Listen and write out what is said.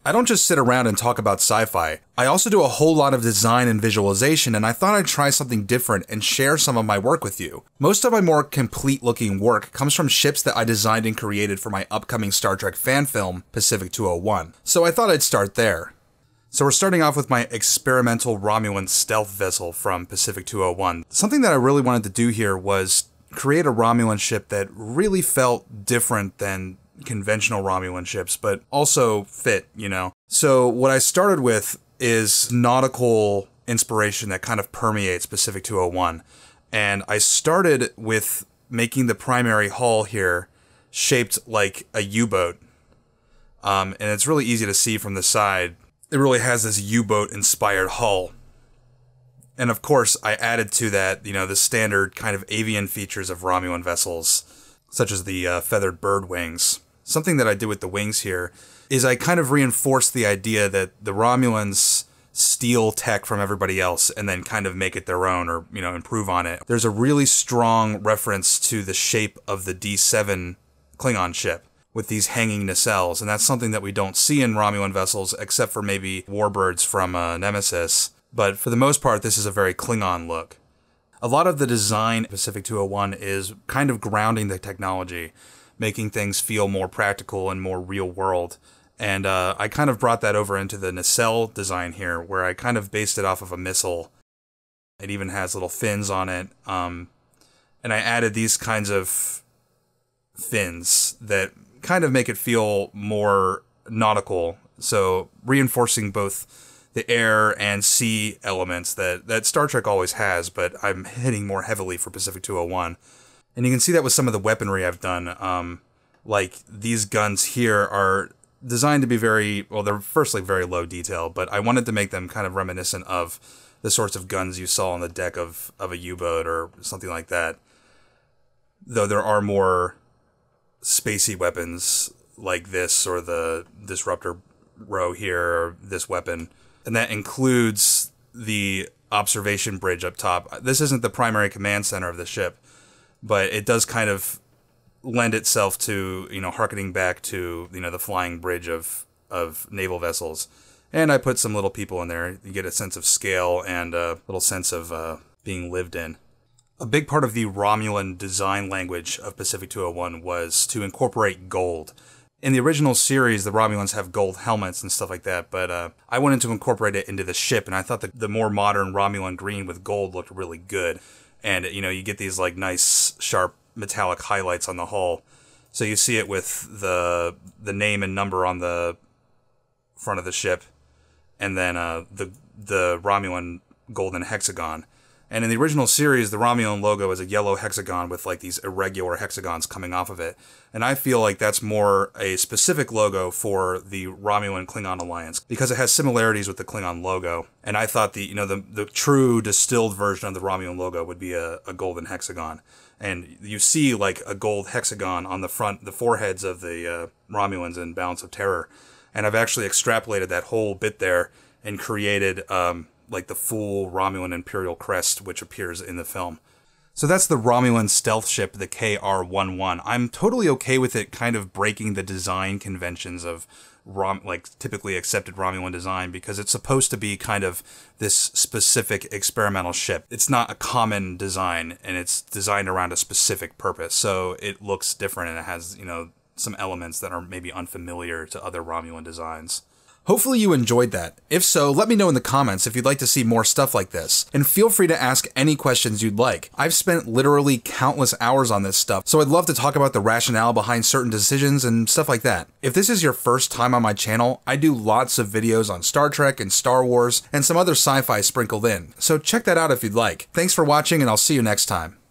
I don't just sit around and talk about sci-fi. I also do a whole lot of design and visualization, and I thought I'd try something different and share some of my work with you. Most of my more complete-looking work comes from ships that I designed and created for my upcoming Star Trek fan film, Pacific 201, so I thought I'd start there. So we're starting off with my experimental Romulan stealth vessel from Pacific 201. Something that I really wanted to do here was create a Romulan ship that really felt different than conventional Romulan ships, but also fit, you know? So what I started with is nautical inspiration that kind of permeates Pacific 201. And I started with making the primary hull here shaped like a U-boat. And it's really easy to see from the side. It really has this U-boat inspired hull. And of course, I added to that, you know, the standard kind of avian features of Romulan vessels, such as the feathered bird wings. Something that I did with the wings here is I kind of reinforced the idea that the Romulans steal tech from everybody else and then kind of make it their own or, you know, improve on it. There's a really strong reference to the shape of the D7 Klingon ship with these hanging nacelles, and that's something that we don't see in Romulan vessels except for maybe warbirds from Nemesis. But for the most part, this is a very Klingon look. A lot of the design in Pacific 201 is kind of grounding the technology, making things feel more practical and more real world. And I kind of brought that over into the nacelle design here, where I kind of based it off of a missile. It even has little fins on it. And I added these kinds of fins that kind of make it feel more nautical. So reinforcing both the air and sea elements that Star Trek always has, but I'm hitting more heavily for Pacific 201. And you can see that with some of the weaponry I've done. Like, these guns here are designed to be very, well, they're firstly very low detail, but I wanted to make them kind of reminiscent of the sorts of guns you saw on the deck of a U-boat or something like that. Though there are more spacey weapons like this, or the disruptor row here, or this weapon. And that includes the observation bridge up top. This isn't the primary command center of the ship, but it does kind of lend itself to, you know, harkening back to, you know, the flying bridge of naval vessels. And I put some little people in there. You get a sense of scale and a little sense of being lived in. A big part of the Romulan design language of Pacific 201 was to incorporate gold. In the original series, the Romulans have gold helmets and stuff like that, but I wanted to incorporate it into the ship, and I thought that the more modern Romulan green with gold looked really good. And, you know, you get these, like, nice, sharp, metallic highlights on the hull. So you see it with the name and number on the front of the ship, and then the Romulan golden hexagon. And in the original series, the Romulan logo is a yellow hexagon with, like, these irregular hexagons coming off of it. And I feel like that's more a specific logo for the Romulan-Klingon alliance, because it has similarities with the Klingon logo. And I thought the true distilled version of the Romulan logo would be a golden hexagon. And you see, like, a gold hexagon on the front, the foreheads of the Romulans in Balance of Terror. And I've actually extrapolated that whole bit there and created like the full Romulan Imperial crest, which appears in the film. So that's the Romulan stealth ship, the KR-11. I'm totally okay with it kind of breaking the design conventions of typically accepted Romulan design, because it's supposed to be kind of this specific experimental ship. It's not a common design, and it's designed around a specific purpose. So it looks different, and it has, you know, some elements that are maybe unfamiliar to other Romulan designs. Hopefully you enjoyed that. If so, let me know in the comments if you'd like to see more stuff like this, and feel free to ask any questions you'd like. I've spent literally countless hours on this stuff, so I'd love to talk about the rationale behind certain decisions and stuff like that. If this is your first time on my channel, I do lots of videos on Star Trek and Star Wars, and some other sci-fi sprinkled in, so check that out if you'd like. Thanks for watching, and I'll see you next time.